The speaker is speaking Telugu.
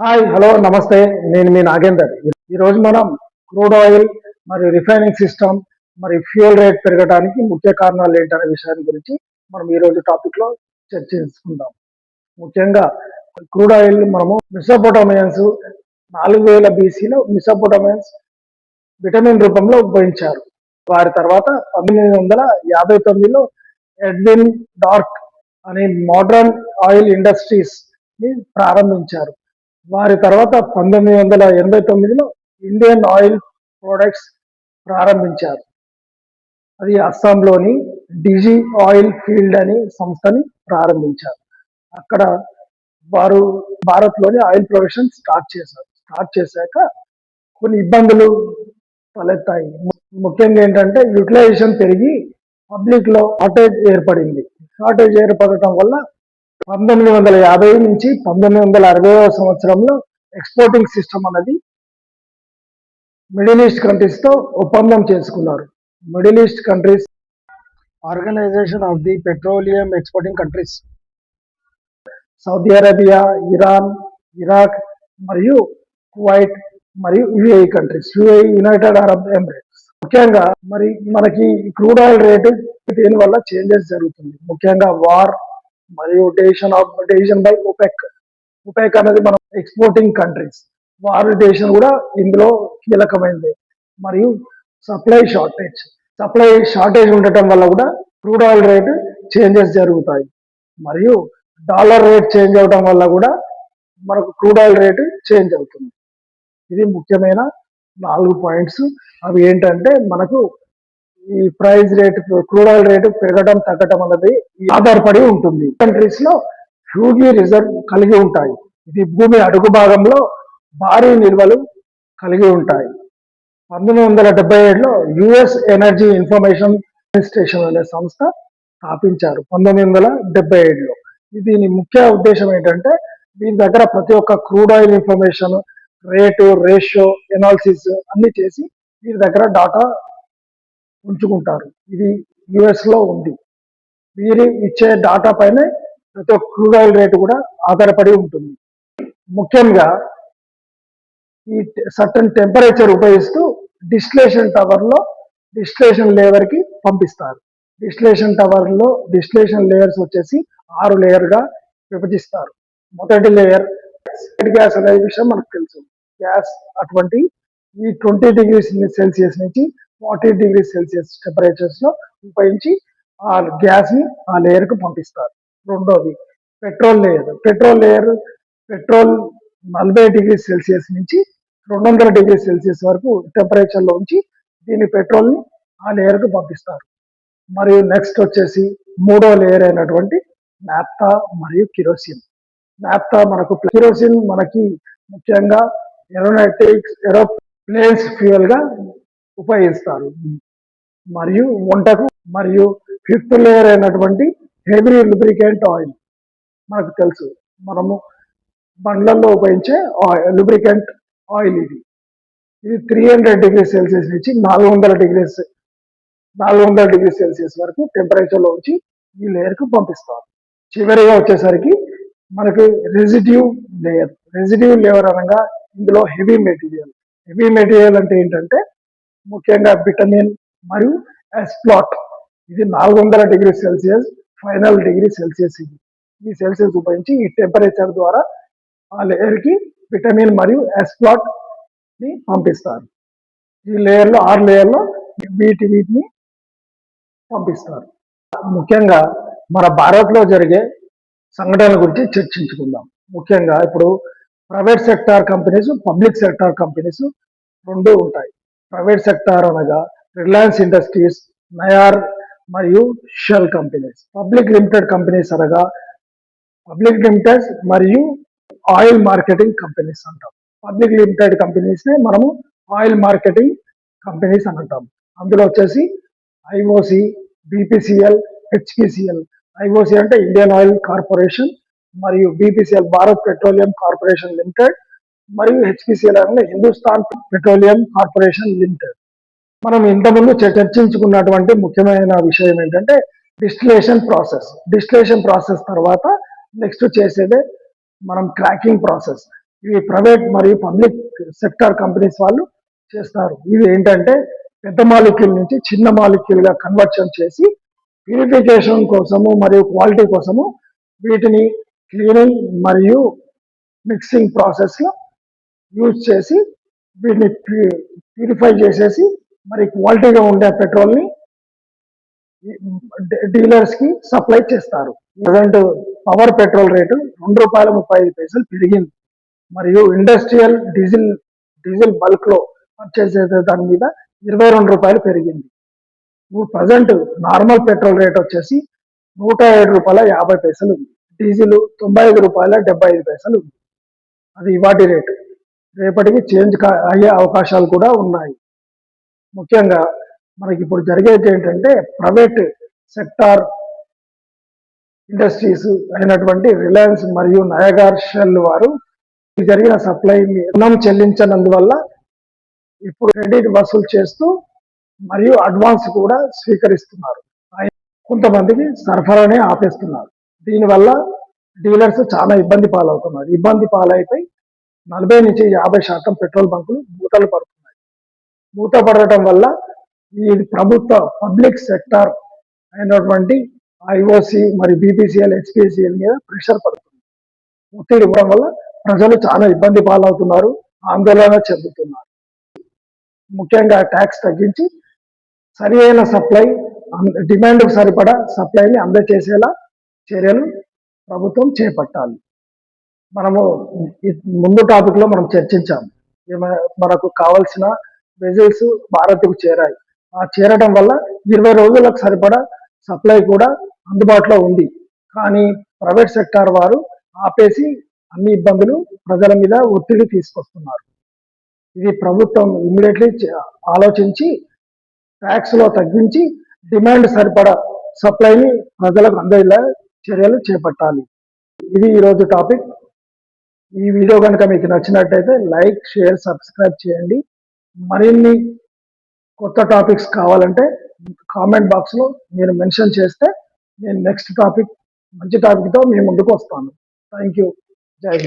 హాయ్ హలో నమస్తే. నేను మీ నాగేందర్. ఈరోజు మనం క్రూడ్ ఆయిల్ మరియు రిఫైనింగ్ సిస్టమ్ మరియు ఫ్యూయల్ రేట్ పెరగడానికి ముఖ్య కారణాలు ఏంటనే విషయాన్ని గురించి మనం ఈరోజు టాపిక్ లో చర్చించుకుందాం. ముఖ్యంగా క్రూడ్ ఆయిల్ మనము మెసోపోటామియన్స్ 4000 బీసీలో మెసోపోటామియన్స్ విటమిన్ రూపంలో ఉపయోగించారు. వారి తర్వాత 1959లో ఎడ్విన్ డార్క్ అనే మోడర్న్ ఆయిల్ ఇండస్ట్రీస్ ని ప్రారంభించారు. వారి తర్వాత 1989లో ఇండియన్ ఆయిల్ ప్రొడక్ట్స్ ప్రారంభించారు. అది అస్సాంలోని డిజి ఆయిల్ ఫీల్డ్ అనే సంస్థని ప్రారంభించారు. అక్కడ వారు భారత్లోని ఆయిల్ ప్రొడక్షన్ స్టార్ట్ చేశాక కొన్ని ఇబ్బందులు తలెత్తాయి. ముఖ్యంగా ఏంటంటే యూటిలైజేషన్ పెరిగి పబ్లిక్ లో షార్టేజ్ ఏర్పడటం వల్ల 1950 నుంచి 1960 సంవత్సరంలో ఎక్స్పోర్టింగ్ సిస్టమ్ అనేది మిడిల్ ఈస్ట్ కంట్రీస్ తో ఒప్పందం చేసుకున్నారు. Middle east countries organization of the petroleum exporting countries Saudi Arabia, Iran, Iraq మరియు కువైట్ మరియు UAE countries, United Arab Emirates. ముఖ్యంగా మరి మనకి క్రూడ్ ఆయిల్ రేటు దీని వల్ల చేంజెస్ జరుగుతుంది. ముఖ్యంగా వార్ మరియు డెసిషన్ బై ఒపెక్ అనేది మనం ఎక్స్పోర్టింగ్ కంట్రీస్, వారి డెసిషన్ కూడా ఇందులో కీలకమైనది. మరియు సప్లై షార్టేజ్ ఉండటం వల్ల కూడా క్రూడ్ ఆయిల్ రేటు చేంజెస్ జరుగుతాయి. మరియు డాలర్ రేట్ చేంజ్ అవడం వల్ల కూడా మనకు క్రూడ్ ఆయిల్ రేటు చేంజ్ అవుతుంది. ఇది ముఖ్యమైన 4 పాయింట్స్. అవి ఏంటంటే మనకు ఈ price rate, crude oil rate పెరగడం తగ్గడం అన్నది ఆధారపడి ఉంటుంది. కంట్రీస్ లో హ్యూజ్ రిజర్వ్ కలిగి ఉంటాయి. ఇది భూమి అడుగు భాగంలో భారీ నిల్వలు కలిగి ఉంటాయి. 1977లో యుఎస్ ఎనర్జీ ఇన్ఫర్మేషన్ అడ్మినిస్ట్రేషన్ అనే సంస్థ స్థాపించారు 1977లో. దీని ముఖ్య ఉద్దేశం ఏంటంటే దీని దగ్గర ప్రతి ఒక్క crude oil information, rate, ratio analysis అన్ని చేసి వీరి దగ్గర డాటా ఉంచుకుంటారు. ఇది యుఎస్ లో ఉంది. వీరి ఇచ్చే డాటా పైనే ప్రతి ఒక్క క్రూడ్ ఆయిల్ రేటు కూడా ఆధారపడి ఉంటుంది. ముఖ్యంగా ఈ సర్టన్ టెంపరేచర్ ఉపయోగిస్తూ డిస్టిలేషన్ టవర్ లో డిస్టిలేషన్ లేయర్ కి పంపిస్తారు. డిస్టిలేషన్ టవర్ లో డిస్టిలేషన్ లేయర్స్ వచ్చేసి 6 లేయర్ గా విభజిస్తారు. మొదటి లేయర్ గ్యాస్ అనే విషయం మనకు తెలుసు. గ్యాస్ అటువంటి ఈ 20 డిగ్రీస్ సెల్సియస్ నుంచి 40 డిగ్రీ సెల్సియస్ టెంపరేచర్స్ లో ఉపయోగించి ఆ గ్యాస్ ని ఆ లేయర్ కు పంపిస్తారు. రెండోది petrol layer. Petrol 40 degree Celsius నుంచి 200 డిగ్రీ సెల్సియస్ వరకు టెంపరేచర్ లో ఉంచి దీని పెట్రోల్ ని ఆ లేయర్ కు పంపిస్తారు. మరియు నెక్స్ట్ వచ్చేసి మూడో లేయర్ అయినటువంటి నాప్తా మరియు కిరోసిన్. కిరోసిన్ మనకి ముఖ్యంగా ఏరోప్లేన్స్ ఫ్యూయల్ గా ఉపయోగిస్తారు మరియు వంటకు. మరియు ఫిఫ్త్ లేయర్ అయినటువంటి హెవీ లూబ్రికెంట్ ఆయిల్. మనకు తెలుసు, మనము బండ్లలో ఉపయోగించే లూబ్రికెంట్ ఆయిల్. ఇది 300 డిగ్రీ సెల్సియస్ నుంచి 400 డిగ్రీ సెల్సియస్ వరకు టెంపరేచర్ లో ఉంచి ఈ లేయర్ కు పంపిస్తారు. చివరిగా వచ్చేసరికి మనకి రెసిడ్యూ లేయర్ అనగా ఇందులో హెవీ మెటీరియల్ అంటే ఏంటంటే ముఖ్యంగా విటమిన్ మరియు ఎస్ప్లాట్. ఇది 400 degree Celsius final degree Celsius. ఈ సెల్సియస్ ఉపయోగించి ఈ టెంపరేచర్ ద్వారా ఆ లేయర్ కి విటమిన్ మరియు ఎస్ప్లాట్ ని పంపిస్తారు. ఈ లేయర్ లో 6 లేయర్ లో వీటిని పంపిస్తారు. ముఖ్యంగా మన భారత్ లో జరిగే సంఘటనల గురించి చర్చించుకుందాం. ముఖ్యంగా ఇప్పుడు private sector companies, public sector companies రెండు ఉంటాయి. ప్రైవేట్ సెక్టార్ అనగా రిలయన్స్ ఇండస్ట్రీస్, నయార్ మరియు shell companies. Public limited companies అనగా పబ్లిక్ లిమిటెడ్ మరియు ఆయిల్ మార్కెటింగ్ కంపెనీస్ అంటాం. పబ్లిక్ లిమిటెడ్ కంపెనీస్ నే మనము ఆయిల్ మార్కెటింగ్ కంపెనీస్ అని అంటాం. అందులో వచ్చేసి ఐఓసి, బిపిసిఎల్, హెచ్పిసిఎల్. ఐఓసి అంటే ఇండియన్ ఆయిల్ కార్పొరేషన్ మరియు BPCL Bharat petroleum corporation limited మరియు హెచ్పిసిఎల్ అంటే హిందుస్థాన్ పెట్రోలియం కార్పొరేషన్ లిమిటెడ్. మనం ఇంతకుముందు చర్చించుకున్నటువంటి ముఖ్యమైన విషయం ఏంటంటే డిస్టిలేషన్ ప్రాసెస్ తర్వాత నెక్స్ట్ చేసేదే మనం క్రాకింగ్ ప్రాసెస్. ఇవి ప్రైవేట్ మరియు పబ్లిక్ సెక్టార్ కంపెనీస్ వాళ్ళు చేస్తారు. ఇవి ఏంటంటే పెద్ద మాలిక్యూల్ నుంచి చిన్న మాలిక్యూల్ గా కన్వర్షన్ చేసి ప్యూరిఫికేషన్ కోసము మరియు క్వాలిటీ కోసము వీటిని క్లీనింగ్ మరియు మిక్సింగ్ ప్రాసెస్ లో యూజ్ చేసి వీటిని ప్యూరిఫై చేసేసి మరి క్వాలిటీగా ఉండే పెట్రోల్ని డీలర్స్ కి సప్లై చేస్తారు. ప్రజెంట్ పవర్ పెట్రోల్ రేటు ₹2.35 పెరిగింది. మరియు ఇండస్ట్రియల్ డీజిల్ బల్క్ లో పర్చేస్ చేసే దాని మీద ₹22 పెరిగింది. ప్రజెంట్ నార్మల్ పెట్రోల్ రేట్ వచ్చేసి ₹107.50 ఉంది. డీజిల్ ₹95.75 ఉంది. అది ఇవాటి రేటు. రేపటికి చేంజ్ అయ్యే అవకాశాలు కూడా ఉన్నాయి. ముఖ్యంగా మనకి ఇప్పుడు జరిగేది ఏంటంటే ప్రైవేట్ సెక్టార్ ఇండస్ట్రీస్ అయినటువంటి రిలయన్స్ మరియు నయాగార్ షెల్ వారు జరిగిన సప్లై రుణం చెల్లించనందువల్ల ఇప్పుడు క్రెడిట్ వసూలు చేస్తూ మరియు అడ్వాన్స్ కూడా స్వీకరిస్తున్నారు. కొంతమందికి సరఫరానే ఆపేస్తున్నారు. దీనివల్ల డీలర్స్ చాలా ఇబ్బంది పాలవుతున్నారు. ఇబ్బంది పాలైపోయి 40 నుంచి 50% పెట్రోల్ బంకులు మూతలు పడుతున్నాయి. మూతపడటం వల్ల ఈ ప్రభుత్వ పబ్లిక్ సెక్టార్ అయినటువంటి ఐఓసి మరియు బీపీసీఎల్ హెచ్పిసిఎల్ మీద ప్రెషర్ పడుతుంది. ఒత్తిడి ఇవ్వడం వల్ల ప్రజలు చాలా ఇబ్బంది పాలవుతున్నారు, ఆందోళన చెందుతున్నారు. ముఖ్యంగా ట్యాక్స్ తగ్గించి సరి అయిన సప్లై, డిమాండ్కు సరిపడా సప్లైని అందజేసేలా చర్యలు ప్రభుత్వం చేపట్టాలి. మనము ముందు టాపిక్ లో మనం చర్చించాం. మనకు కావాల్సిన వెజిల్స్ భారత్కు చేరాయి. ఆ చేరడం వల్ల 20 రోజులకు సరిపడా సప్లై కూడా అందుబాటులో ఉంది. కానీ ప్రైవేట్ సెక్టార్ వారు ఆపేసి అన్ని ఇబ్బందులు ప్రజల మీద ఒత్తిడి తీసుకొస్తున్నారు. ఇది ప్రభుత్వం ఇమ్మీడియట్లీ ఆలోచించి ట్యాక్స్ లో తగ్గించి డిమాండ్ సరిపడా సప్లైని ప్రజలకు అందేలా చర్యలు చేపట్టాలి. ఇది ఈరోజు టాపిక్. ఈ వీడియో కనుక మీకు నచ్చినట్టయితే లైక్, షేర్, సబ్స్క్రైబ్ చేయండి. మరిన్ని కొత్త టాపిక్స్ కావాలంటే కామెంట్ బాక్స్ లో మీరు మెన్షన్ చేస్తే నేను నెక్స్ట్ టాపిక్ మంచి టాపిక్ తో మీ ముందుకు వస్తాను. Thank you. జై హింద్.